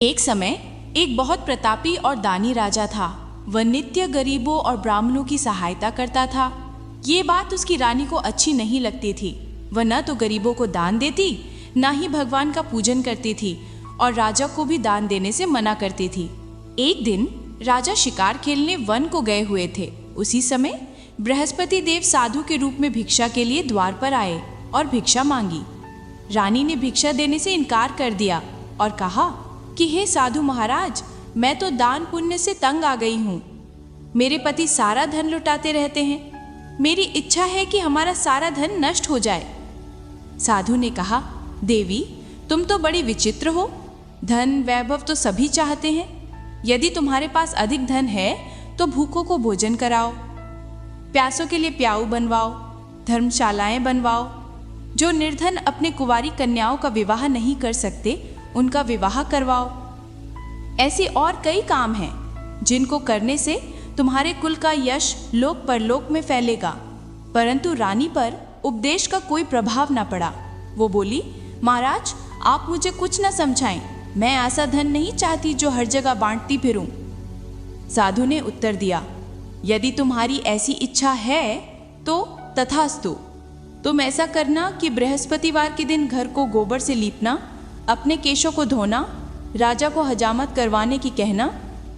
एक समय एक बहुत प्रतापी और दानी राजा था। वह नित्य गरीबों और ब्राह्मणों की सहायता करता था। ये बात उसकी रानी को अच्छी नहीं लगती थी। वह न तो गरीबों को दान देती, न ही भगवान का पूजन करती थी और राजा को भी दान देने से मना करती थी। एक दिन राजा शिकार खेलने वन को गए हुए थे। उसी समय बृहस्पति देव साधु के रूप में भिक्षा के लिए द्वार पर आए और भिक्षा मांगी। रानी ने भिक्षा देने से इनकार कर दिया और कहा कि हे साधु महाराज, मैं तो दान पुण्य से तंग आ गई हूँ। मेरे पति सारा धन लुटाते रहते हैं। मेरी इच्छा है कि हमारा सारा धन नष्ट हो जाए। साधु ने कहा, देवी, तुम तो बड़ी विचित्र हो। धन वैभव तो सभी चाहते हैं। यदि तुम्हारे पास अधिक धन है तो भूखों को भोजन कराओ, प्यासों के लिए प्याऊ बनवाओ, धर्मशालाएं बनवाओ। जो निर्धन अपने कुंवारी कन्याओं का विवाह नहीं कर सकते, उनका विवाह करवाओ। ऐसे और कई काम हैं जिनको करने से तुम्हारे कुल का यश लोक परलोक में फैलेगा। परंतु रानी पर उपदेश का कोई प्रभाव न पड़ा। वो बोली, महाराज, आप मुझे कुछ न समझाएं। मैं ऐसा धन नहीं चाहती जो हर जगह बांटती फिरूं। साधु ने उत्तर दिया, यदि तुम्हारी ऐसी इच्छा है तो तथास्तु। तुम ऐसा करना कि बृहस्पतिवार के दिन घर को गोबर से लीपना, अपने केशों को धोना, राजा को हजामत करवाने की कहना,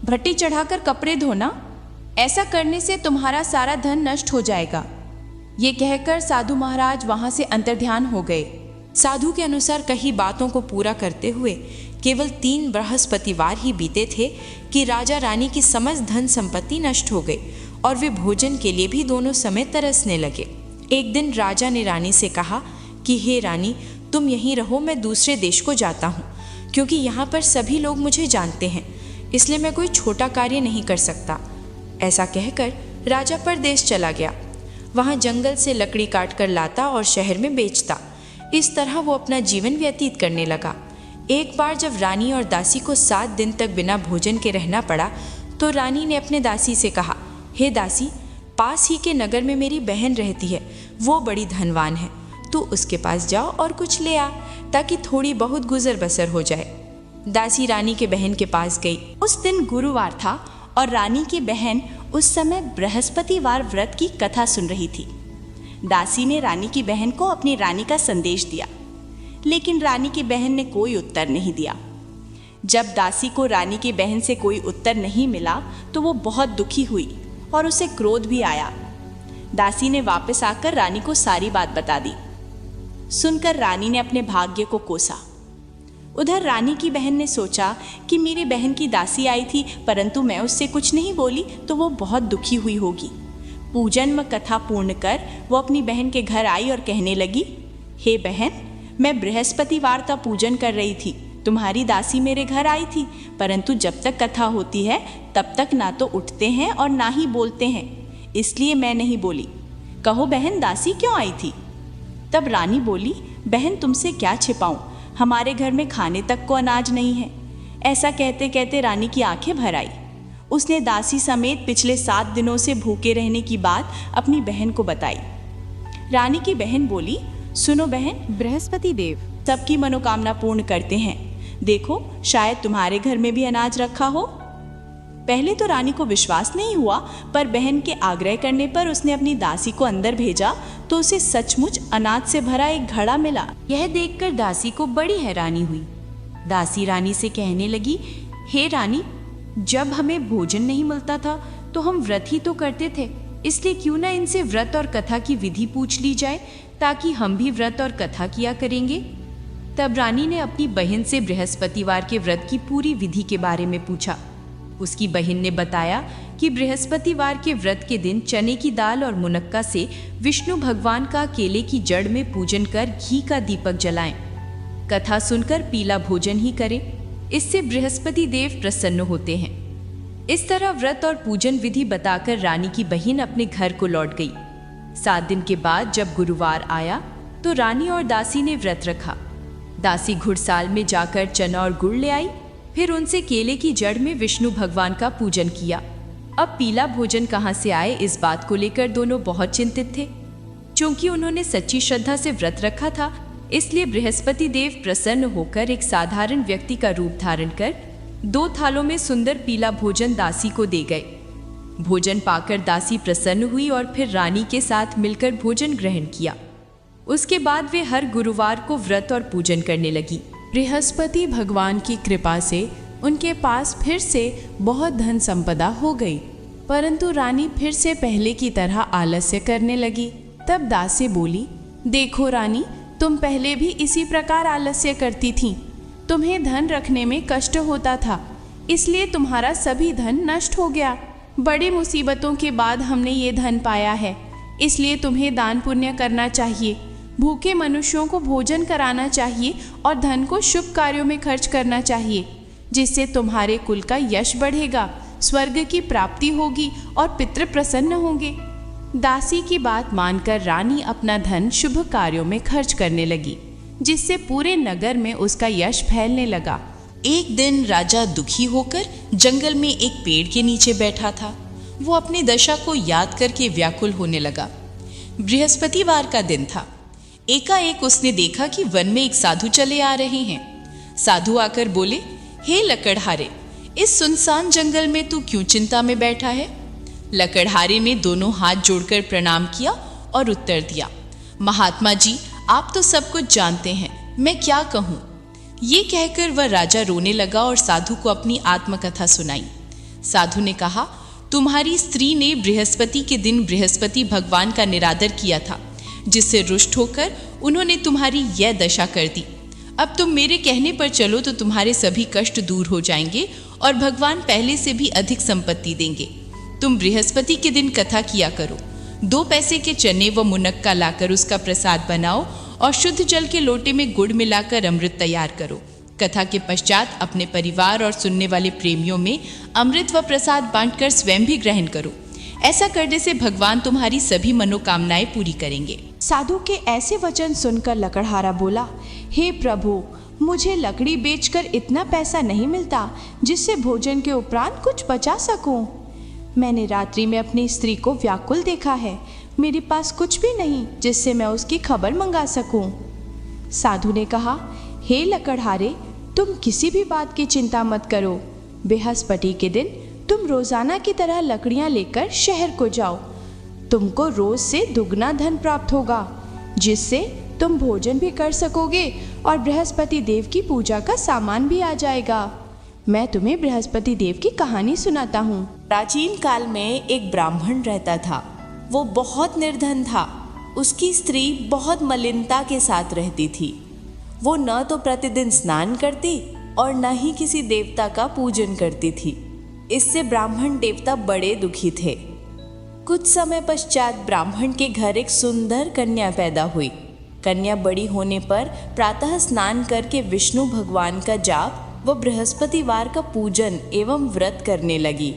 भट्टी चढ़ाकर कपड़े धोना। ऐसा करने से तुम्हारा सारा धन नष्ट हो जाएगा। ये कहकर साधु महाराज वहां से अंतर्ध्यान हो गए। साधु के अनुसार कही बातों को पूरा करते हुए केवल 3 बृहस्पतिवार ही बीते थे कि राजा रानी की समस्त धन संपत्ति नष्ट हो गई और वे भोजन के लिए भी दोनों समय तरसने लगे। एक दिन राजा ने रानी से कहा कि हे रानी, तुम यहीं रहो, मैं दूसरे देश को जाता हूँ, क्योंकि यहाँ पर सभी लोग मुझे जानते हैं, इसलिए मैं कोई छोटा कार्य नहीं कर सकता। ऐसा कहकर राजा परदेश चला गया। वहाँ जंगल से लकड़ी काट कर लाता और शहर में बेचता। इस तरह वो अपना जीवन व्यतीत करने लगा। एक बार जब रानी और दासी को 7 दिन तक बिना भोजन के रहना पड़ा, तो रानी ने अपने दासी से कहा, हे दासी, पास ही के नगर में मेरी बहन रहती है। वो बड़ी धनवान है। तू उसके पास जाओ और कुछ ले आ, ताकि थोड़ी बहुत गुजर बसर हो जाए। दासी रानी के बहन के पास गई। उस दिन गुरुवार था और रानी की बहन उस समय बृहस्पतिवार व्रत की कथा सुन रही थी। दासी ने रानी की बहन को अपनी रानी का संदेश दिया, लेकिन रानी की बहन ने कोई उत्तर नहीं दिया। जब दासी को रानी की बहन से कोई उत्तर नहीं मिला तो वो बहुत दुखी हुई और उसे क्रोध भी आया। दासी ने वापस आकर रानी को सारी बात बता दी। सुनकर रानी ने अपने भाग्य को कोसा। उधर रानी की बहन ने सोचा कि मेरी बहन की दासी आई थी, परंतु मैं उससे कुछ नहीं बोली तो वो बहुत दुखी हुई होगी। पूजन व कथा पूर्ण कर वो अपनी बहन के घर आई और कहने लगी, हे बहन, मैं बृहस्पतिवार का पूजन कर रही थी। तुम्हारी दासी मेरे घर आई थी, परंतु जब तक कथा होती है तब तक ना तो उठते हैं और ना ही बोलते हैं, इसलिए मैं नहीं बोली। कहो बहन, दासी क्यों आई थी? तब रानी बोली, बहन, तुमसे क्या छिपाऊं, हमारे घर में खाने तक को अनाज नहीं है। ऐसा कहते कहते रानी की आंखें भर आई। उसने दासी समेत पिछले 7 दिनों से भूखे रहने की बात अपनी बहन को बताई। रानी की बहन बोली, सुनो बहन, बृहस्पति देव सबकी मनोकामना पूर्ण करते हैं। देखो, शायद तुम्हारे घर में भी अनाज रखा हो। पहले तो रानी को विश्वास नहीं हुआ, पर बहन के आग्रह करने पर उसने अपनी दासी को अंदर भेजा तो उसे सचमुच अनाज से भरा एक घड़ा मिला। यह देखकर दासी को बड़ी हैरानी हुई। दासी रानी से कहने लगी, हे रानी, जब हमें भोजन नहीं मिलता था तो हम व्रत ही तो करते थे, इसलिए क्यों ना इनसे व्रत और कथा की विधि पूछ ली जाए, ताकि हम भी व्रत और कथा किया करेंगे। तब रानी ने अपनी बहन से बृहस्पतिवार के व्रत की पूरी विधि के बारे में पूछा। उसकी बहन ने बताया कि बृहस्पतिवार के व्रत के दिन चने की दाल और मुनक्का से विष्णु भगवान का केले की जड़ में पूजन कर घी का दीपक जलाएं। कथा सुनकर पीला भोजन ही करें, इससे बृहस्पति देव प्रसन्न होते हैं। इस तरह व्रत और पूजन विधि बताकर रानी की बहन अपने घर को लौट गई। 7 दिन के बाद जब गुरुवार आया तो रानी और दासी ने व्रत रखा। दासी घुड़साल में जाकर चना और गुड़ ले आई, फिर उनसे केले की जड़ में विष्णु भगवान का पूजन किया। अब पीला भोजन कहाँ से आए, इस बात को लेकर दोनों बहुत चिंतित थे। चूंकि उन्होंने सच्ची श्रद्धा से व्रत रखा था, इसलिए बृहस्पति देव प्रसन्न होकर एक साधारण व्यक्ति का रूप धारण कर 2 थालों में सुंदर पीला भोजन दासी को दे गए। भोजन पाकर दासी प्रसन्न हुई और फिर रानी के साथ मिलकर भोजन ग्रहण किया। उसके बाद वे हर गुरुवार को व्रत और पूजन करने लगी। बृहस्पति भगवान की कृपा से उनके पास फिर से बहुत धन संपदा हो गई, परंतु रानी फिर से पहले की तरह आलस्य करने लगी। तब दासी बोली, देखो रानी, तुम पहले भी इसी प्रकार आलस्य करती थीं। तुम्हें धन रखने में कष्ट होता था, इसलिए तुम्हारा सभी धन नष्ट हो गया। बड़ी मुसीबतों के बाद हमने ये धन पाया है, इसलिए तुम्हें दान पुण्य करना चाहिए, भूखे मनुष्यों को भोजन कराना चाहिए और धन को शुभ कार्यों में खर्च करना चाहिए, जिससे तुम्हारे कुल का यश बढ़ेगा, स्वर्ग की प्राप्ति होगी और पितृ प्रसन्न होंगे। दासी की बात मानकर रानी अपना धन शुभ कार्यों में खर्च करने लगी, जिससे पूरे नगर में उसका यश फैलने लगा। एक दिन राजा दुखी होकर जंगल में एक पेड़ के नीचे बैठा था। वो अपनी दशा को याद करके व्याकुल होने लगा। बृहस्पतिवार का दिन था। एकाएक उसने देखा कि वन में एक साधु चले आ रहे हैं। साधु आकर बोले, हे लकड़हारे, इस सुनसान जंगल में तू क्यों चिंता में बैठा है? लकड़हारे ने दोनों हाथ जोड़कर प्रणाम किया और उत्तर दिया, महात्मा जी, आप तो सब कुछ जानते हैं, मैं क्या कहूँ। ये कहकर वह राजा रोने लगा और साधु को अपनी आत्मकथा सुनाई। साधु ने कहा, तुम्हारी स्त्री ने बृहस्पति के दिन बृहस्पति भगवान का निरादर किया था, जिससे रुष्ट होकर उन्होंने तुम्हारी यह दशा कर दी। अब तुम मेरे कहने पर चलो तो तुम्हारे सभी कष्ट दूर हो जाएंगे और भगवान पहले से भी अधिक संपत्ति देंगे। तुम बृहस्पति के दिन कथा किया करो। 2 पैसे के चने व मुनक्का लाकर उसका प्रसाद बनाओ और शुद्ध जल के लोटे में गुड़ मिलाकर अमृत तैयार करो। कथा के पश्चात अपने परिवार और सुनने वाले प्रेमियों में अमृत व प्रसाद बांटकर स्वयं भी ग्रहण करो। ऐसा करने से भगवान तुम्हारी सभी मनोकामनाएं पूरी करेंगे। साधु के ऐसे वचन सुनकर लकड़हारा बोला, हे प्रभु, मुझे लकड़ी बेचकर इतना पैसा नहीं मिलता जिससे भोजन के उपरांत कुछ बचा सकूं। मैंने रात्रि में अपनी स्त्री को व्याकुल देखा है, मेरे पास कुछ भी नहीं जिससे मैं उसकी खबर मंगा सकूं। साधु ने कहा, हे लकड़हारे, तुम किसी भी बात की चिंता मत करो। बृहस्पति के दिन तुम रोजाना की तरह लकड़ियां लेकर शहर को जाओ। तुमको रोज से दुगना धन प्राप्त होगा, जिससे तुम भोजन भी कर सकोगे और बृहस्पति देव की पूजा का सामान भी आ जाएगा। मैं तुम्हें बृहस्पति देव की कहानी सुनाता हूँ। प्राचीन काल में एक ब्राह्मण रहता था। वो बहुत निर्धन था। उसकी स्त्री बहुत मलिनता के साथ रहती थी। वो न तो प्रतिदिन स्नान करती और न ही किसी देवता का पूजन करती थी। इससे ब्राह्मण देवता बड़े दुखी थे। कुछ समय पश्चात ब्राह्मण के घर एक सुंदर कन्या पैदा हुई। कन्या बड़ी होने पर प्रातः स्नान करके विष्णु भगवान का जाप व बृहस्पतिवार का पूजन एवं व्रत करने लगी।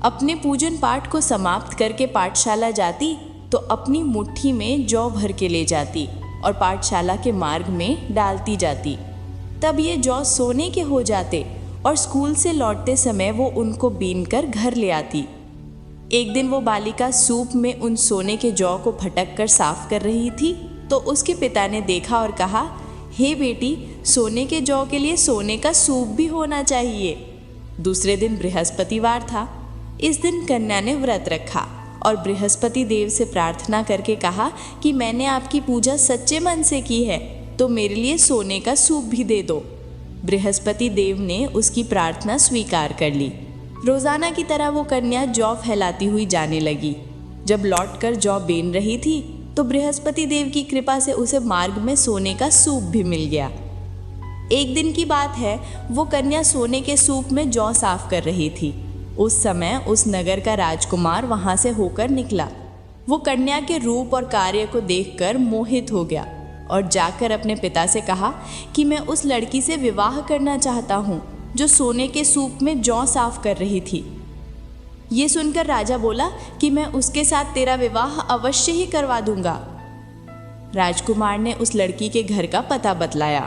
अपने पूजन पाठ को समाप्त करके पाठशाला जाती तो अपनी मुट्ठी में जौ भर के ले जाती और पाठशाला के मार्ग में डालती जाती। तब ये जौ सोने के हो जाते और स्कूल से लौटते समय वो उनको बीनकर घर ले आती। एक दिन वो बालिका सूप में उन सोने के जौ को फटक कर साफ कर रही थी तो उसके पिता ने देखा और कहा, हे बेटी, सोने के जौ के लिए सोने का सूप भी होना चाहिए। दूसरे दिन बृहस्पतिवार था। इस दिन कन्या ने व्रत रखा और बृहस्पति देव से प्रार्थना करके कहा कि मैंने आपकी पूजा सच्चे मन से की है, तो मेरे लिए सोने का सूप भी दे दो। बृहस्पति देव ने उसकी प्रार्थना स्वीकार कर ली। रोजाना की तरह वो कन्या जौ फैलाती हुई जाने लगी। जब लौटकर जौ बेन रही थी तो बृहस्पति देव की कृपा से उसे मार्ग में सोने का सूप भी मिल गया। एक दिन की बात है, वो कन्या सोने के सूप में जौ साफ कर रही थी। उस समय उस नगर का राजकुमार वहां से होकर निकला। वो कन्या के रूप और कार्य को देखकर मोहित हो गया और जाकर अपने पिता से कहा कि मैं उस लड़की से विवाह करना चाहता हूँ जो सोने के सूप में जौ साफ कर रही थी। ये सुनकर राजा बोला कि मैं उसके साथ तेरा विवाह अवश्य ही करवा दूंगा। राजकुमार ने उस लड़की के घर का पता बतलाया।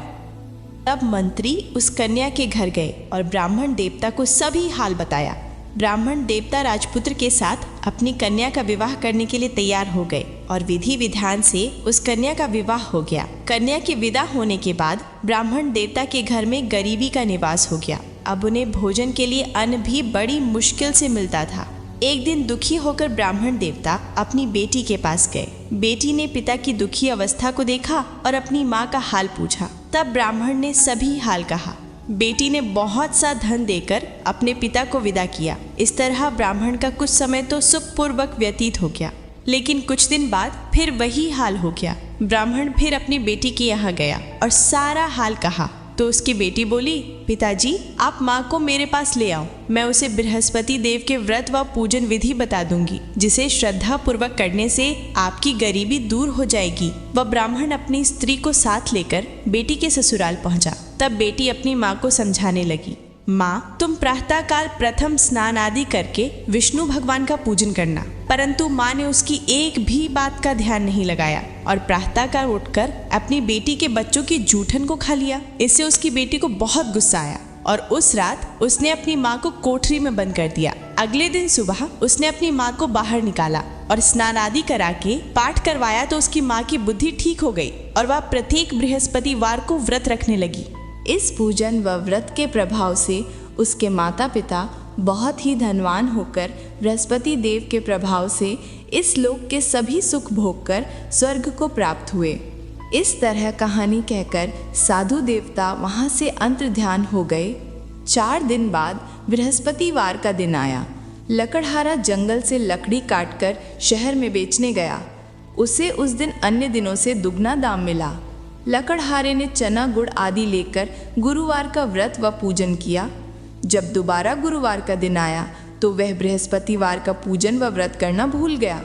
तब मंत्री उस कन्या के घर गए और ब्राह्मण देवता को सभी हाल बताया। ब्राह्मण देवता राजपुत्र के साथ अपनी कन्या का विवाह करने के लिए तैयार हो गए और विधि विधान से उस कन्या का विवाह हो गया। कन्या के विदा होने के बाद ब्राह्मण देवता के घर में गरीबी का निवास हो गया। अब उन्हें भोजन के लिए अन्न भी बड़ी मुश्किल से मिलता था। एक दिन दुखी होकर ब्राह्मण देवता अपनी बेटी के पास गए। बेटी ने पिता की दुखी अवस्था को देखा और अपनी माँ का हाल पूछा। तब ब्राह्मण ने सभी हाल कहा। बेटी ने बहुत सा धन देकर अपने पिता को विदा किया। इस तरह ब्राह्मण का कुछ समय तो सुखपूर्वक व्यतीत हो गया, लेकिन कुछ दिन बाद फिर वही हाल हो गया। ब्राह्मण फिर अपनी बेटी के यहाँ गया और सारा हाल कहा। तो उसकी बेटी बोली, पिताजी आप माँ को मेरे पास ले आओ, मैं उसे बृहस्पति देव के व्रत व पूजन विधि बता दूंगी, जिसे श्रद्धा पूर्वक करने से आपकी गरीबी दूर हो जाएगी। वह ब्राह्मण अपनी स्त्री को साथ लेकर बेटी के ससुराल पहुंचा। तब बेटी अपनी माँ को समझाने लगी, माँ तुम प्रातःकाल प्रथम स्नान आदि करके विष्णु भगवान का पूजन करना। परंतु माँ ने उसकी एक भी बात का ध्यान नहीं लगाया और प्रातःकाल उठकर अपनी बेटी के बच्चों की जूठन को खा लिया। इससे उसकी बेटी को बहुत गुस्सा आया और उस रात उसने अपनी माँ को कोठरी में बंद कर दिया। अगले दिन सुबह उसने अपनी माँ को बाहर निकाला और स्नान आदि करा के पाठ करवाया तो उसकी माँ की बुद्धि ठीक हो गई और वह प्रत्येक बृहस्पतिवार को व्रत रखने लगी। इस पूजन व व्रत के प्रभाव से उसके माता पिता बहुत ही धनवान होकर बृहस्पति देव के प्रभाव से इस लोक के सभी सुख भोगकर स्वर्ग को प्राप्त हुए। इस तरह कहानी कहकर साधु देवता वहाँ से अंतर्ध्यान हो गए। 4 दिन बाद बृहस्पतिवार का दिन आया। लकड़हारा जंगल से लकड़ी काटकर शहर में बेचने गया। उसे उस दिन अन्य दिनों से दुगना दाम मिला। लकड़हारे ने चना गुड़ आदि लेकर गुरुवार का व्रत व पूजन किया। जब दोबारा गुरुवार का दिन आया तो वह बृहस्पतिवार का पूजन व व्रत करना भूल गया।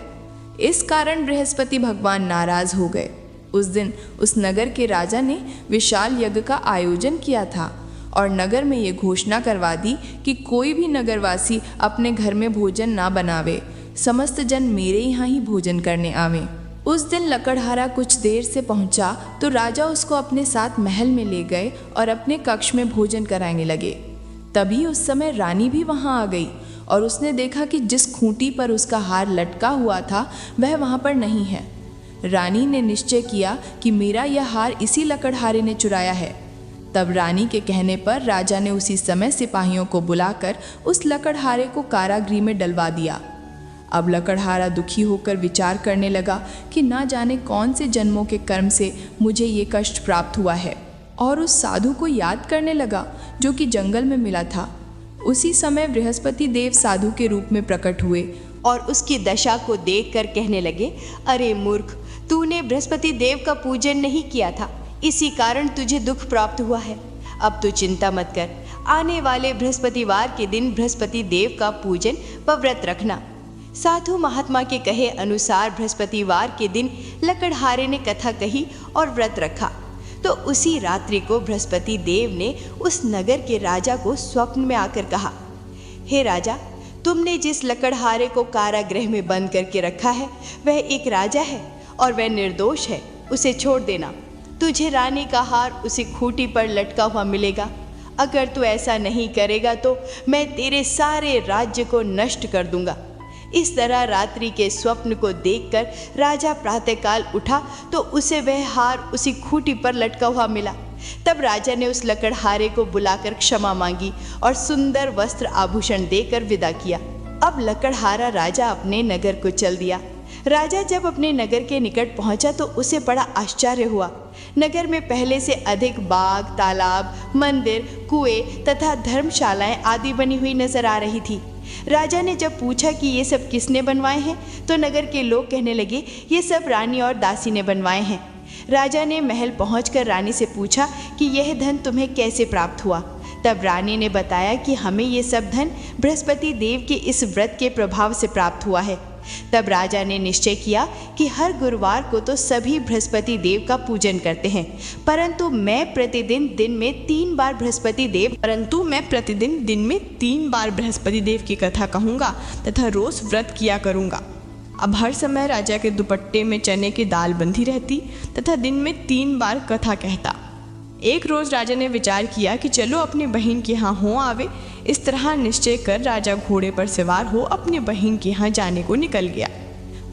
इस कारण बृहस्पति भगवान नाराज हो गए। उस दिन उस नगर के राजा ने विशाल यज्ञ का आयोजन किया था और नगर में ये घोषणा करवा दी कि कोई भी नगरवासी अपने घर में भोजन ना बनावे, समस्त जन मेरे यहाँ ही भोजन करने आवे। उस दिन लकड़हारा कुछ देर से पहुंचा तो राजा उसको अपने साथ महल में ले गए और अपने कक्ष में भोजन कराने लगे। तभी उस समय रानी भी वहां आ गई और उसने देखा कि जिस खूंटी पर उसका हार लटका हुआ था वह वहां पर नहीं है। रानी ने निश्चय किया कि मेरा यह हार इसी लकड़हारे ने चुराया है। तब रानी के कहने पर राजा ने उसी समय सिपाहियों को बुलाकर उस लकड़हारे को कारागृह में डलवा दिया। अब लकड़हारा दुखी होकर विचार करने लगा कि ना जाने कौन से जन्मों के कर्म से मुझे ये कष्ट प्राप्त हुआ है, और उस साधु को याद करने लगा जो कि जंगल में मिला था। उसी समय बृहस्पति देव साधु के रूप में प्रकट हुए और उसकी दशा को देखकर कहने लगे, अरे मूर्ख, तूने बृहस्पति देव का पूजन नहीं किया था, इसी कारण तुझे दुख प्राप्त हुआ है। अब तू चिंता मत कर, आने वाले बृहस्पतिवार के दिन बृहस्पति देव का पूजन व व्रत रखना। साधु महात्मा के कहे अनुसार बृहस्पतिवार के दिन लकड़हारे ने कथा कही और व्रत रखा। तो उसी रात्रि को बृहस्पति देव ने उस नगर के राजा को स्वप्न में आकर कहा, हे राजा, तुमने जिस लकड़हारे को कारागृह में बंद करके रखा है वह एक राजा है और वह निर्दोष है, उसे छोड़ देना। तुझे रानी का हार उसी खूंटी पर लटका हुआ मिलेगा। अगर तू ऐसा नहीं करेगा तो मैं तेरे सारे राज्य को नष्ट कर दूंगा। इस तरह रात्रि के स्वप्न को देखकर राजा प्रातःकाल उठा तो उसे वह हार उसी खूंटी पर लटका हुआ मिला। तब राजा ने उस लकड़हारे को बुलाकर क्षमा मांगी और सुंदर वस्त्र आभूषण देकर विदा किया। अब लकड़हारा राजा अपने नगर को चल दिया। राजा जब अपने नगर के निकट पहुंचा तो उसे बड़ा आश्चर्य हुआ। नगर में पहले से अधिक बाग, तालाब, मंदिर, कुएं तथा धर्मशालाएं आदि बनी हुई नजर आ रही थी। राजा ने जब पूछा कि ये सब किसने बनवाए हैं तो नगर के लोग कहने लगे, ये सब रानी और दासी ने बनवाए हैं। राजा ने महल पहुंचकर रानी से पूछा कि यह धन तुम्हें कैसे प्राप्त हुआ। तब रानी ने बताया कि हमें ये सब धन बृहस्पति देव के इस व्रत के प्रभाव से प्राप्त हुआ है। तब राजा ने निश्चय किया कि हर गुरुवार को तो सभी बृहस्पति देव का पूजन करते हैं, परंतु मैं प्रतिदिन दिन में 3 बार बृहस्पति देव की कथा कहूँगा तथा रोज व्रत किया करूँगा। अब हर समय राजा के दुपट्टे में चने की दाल बंधी रहती तथा दिन में 3 बार कथा कहता। एक रोज राजा ने विचार किया कि चलो अपनी बहन के यहाँ हो आवे। इस तरह निश्चय कर राजा घोड़े पर सवार हो अपनी बहन के यहाँ जाने को निकल गया।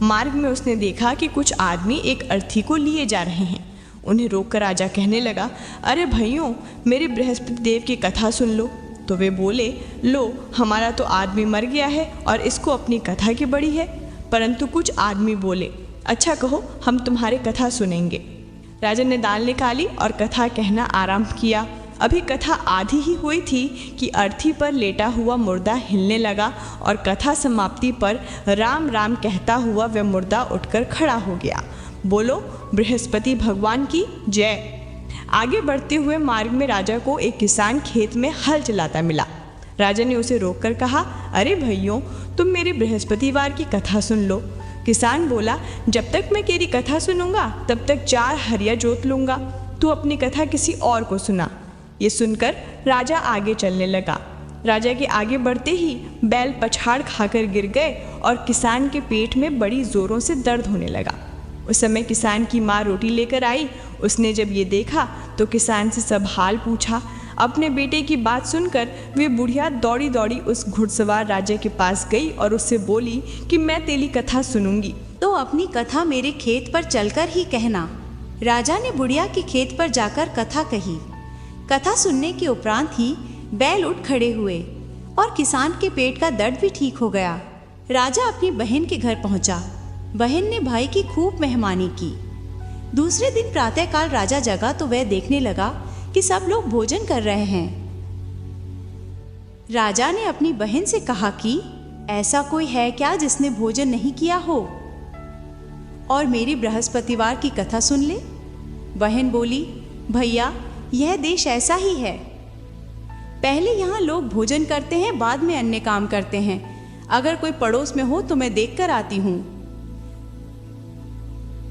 मार्ग में उसने देखा कि कुछ आदमी एक अर्थी को लिए जा रहे हैं। उन्हें रोककर राजा कहने लगा, अरे भाइयों, मेरी बृहस्पति देव की कथा सुन लो। तो वे बोले, लो हमारा तो आदमी मर गया है और इसको अपनी कथा की बड़ी है। परंतु कुछ आदमी बोले, अच्छा कहो, हम तुम्हारे कथा सुनेंगे। राजा ने दाल निकाली और कथा कहना आरंभ किया। अभी कथा आधी ही हुई थी कि अर्थी पर लेटा हुआ मुर्दा हिलने लगा और कथा समाप्ति पर राम राम कहता हुआ वह मुर्दा उठकर खड़ा हो गया। बोलो बृहस्पति भगवान की जय। आगे बढ़ते हुए मार्ग में राजा को एक किसान खेत में हल चलाता मिला। राजा ने उसे रोककर कहा, अरे भैयों, तुम मेरे बृहस्पतिवार की कथा सुन लो। किसान बोला, जब तक मैं तेरी कथा सुनूंगा तब तक 4 हरिया जोत लूंगा, तू अपनी कथा किसी और को सुना। ये सुनकर राजा आगे चलने लगा। राजा के आगे बढ़ते ही बैल पछाड़ खाकर गिर गए और किसान के पेट में बड़ी जोरों से दर्द होने लगा। उस समय किसान की माँ रोटी लेकर आई। उसने जब ये देखा तो किसान से सब हाल पूछा। अपने बेटे की बात सुनकर वे बुढ़िया दौड़ी दौड़ी उस घुड़सवार राजा के पास गई और उससे बोली कि मैं तेरी कथा सुनूंगी। तो अपनी कथा मेरे खेत पर चलकर ही कहना। राजा ने बुढ़िया के खेत पर जाकर कथा कही। कथा सुनने के उपरांत ही बैल उठ खड़े हुए और किसान के पेट का दर्द भी ठीक हो गया। राजा अपनी बहन के घर पहुंचा। बहन ने भाई की खूब मेहमानी की। दूसरे दिन प्रातःकाल राजा जगा तो वह देखने लगा कि सब लोग भोजन कर रहे हैं। राजा ने अपनी बहन से कहा कि ऐसा कोई है क्या जिसने भोजन नहीं किया हो और मेरी बृहस्पतिवार की कथा सुन ले। बहन बोली, भैया यह देश ऐसा ही है, पहले यहाँ लोग भोजन करते हैं, बाद में अन्य काम करते हैं। अगर कोई पड़ोस में हो तो मैं देखकर आती हूँ।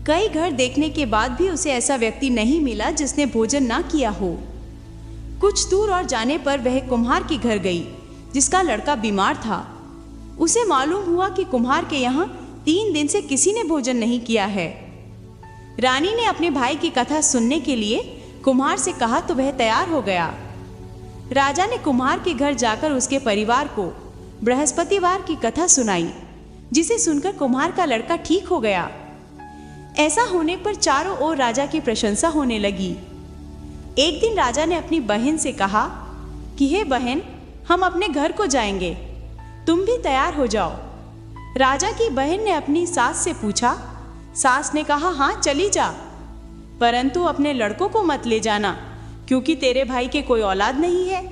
कई घर देखने के बाद भी उसे ऐसा व्यक्ति नहीं मिला जिसने भोजन ना किया हो। कुछ दूर और जाने पर वह कुम्हार के घर गई जिसका लड़का बीमार था। उसे मालूम हुआ कि कुम्हार के यहाँ 3 दिन से किसी ने भोजन नहीं किया है। रानी ने अपने भाई की कथा सुनने के लिए कुम्हार से कहा तो वह तैयार हो गया। राजा ने कुम्हार के घर जाकर उसके परिवार को बृहस्पतिवार की कथा सुनाई, जिसे सुनकर कुम्हार का लड़का ठीक हो गया। ऐसा होने पर चारों ओर राजा की प्रशंसा होने लगी। एक दिन राजा ने अपनी बहन से कहा कि हे बहन, हम अपने घर को जाएंगे, तुम भी तैयार हो जाओ। राजा की बहन ने अपनी सास से पूछा। सास ने कहा, हाँ चली जा, परंतु अपने लड़कों को मत ले जाना क्योंकि तेरे भाई के कोई औलाद नहीं है।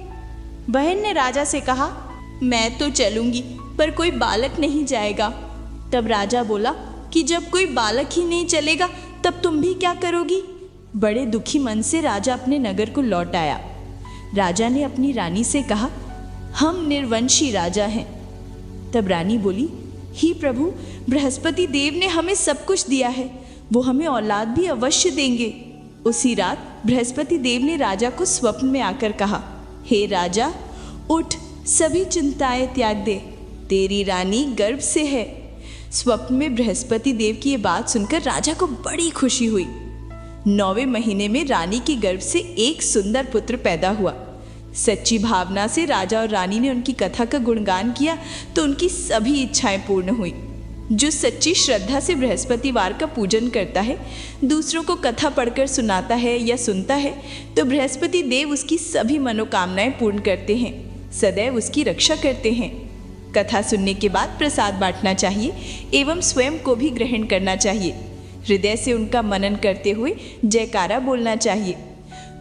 बहन ने राजा से कहा, मैं तो चलूंगी पर कोई बालक नहीं जाएगा। तब राजा बोला कि जब कोई बालक ही नहीं चलेगा तब तुम भी क्या करोगी। बड़े दुखी मन से राजा अपने नगर को लौट आया। राजा ने अपनी रानी से कहा, हम निर्वंशी राजा हैं। तब रानी बोली, ही प्रभु, बृहस्पति देव ने हमें सब कुछ दिया है, वो हमें औलाद भी अवश्य देंगे। उसी रात बृहस्पति देव ने राजा को स्वप्न में आकर कहा, हे राजा, उठ, सभी चिंताएं त्याग दे, तेरी रानी गर्भ से है। स्वप्न में बृहस्पति देव की ये बात सुनकर राजा को बड़ी खुशी हुई। 9वें महीने में रानी की गर्भ से एक सुंदर पुत्र पैदा हुआ। सच्ची भावना से राजा और रानी ने उनकी कथा का गुणगान किया तो उनकी सभी इच्छाएं पूर्ण हुई। जो सच्ची श्रद्धा से बृहस्पतिवार का पूजन करता है, दूसरों को कथा पढ़कर सुनाता है या सुनता है, तो बृहस्पति देव उसकी सभी मनोकामनाएं पूर्ण करते हैं, सदैव उसकी रक्षा करते हैं। कथा सुनने के बाद प्रसाद बांटना चाहिए एवं स्वयं को भी ग्रहण करना चाहिए। हृदय से उनका मनन करते हुए जयकारा बोलना चाहिए।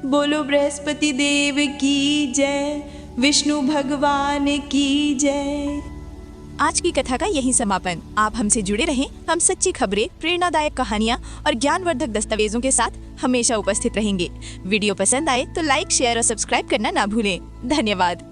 बोलो बृहस्पति देव की जय, विष्णु भगवान की जय। आज की कथा का यही समापन। आप हमसे जुड़े रहें। हम सच्ची खबरें, प्रेरणादायक कहानियाँ और ज्ञानवर्धक दस्तावेजों के साथ हमेशा उपस्थित रहेंगे। वीडियो पसंद आए तो लाइक, शेयर और सब्सक्राइब करना ना भूलें। धन्यवाद।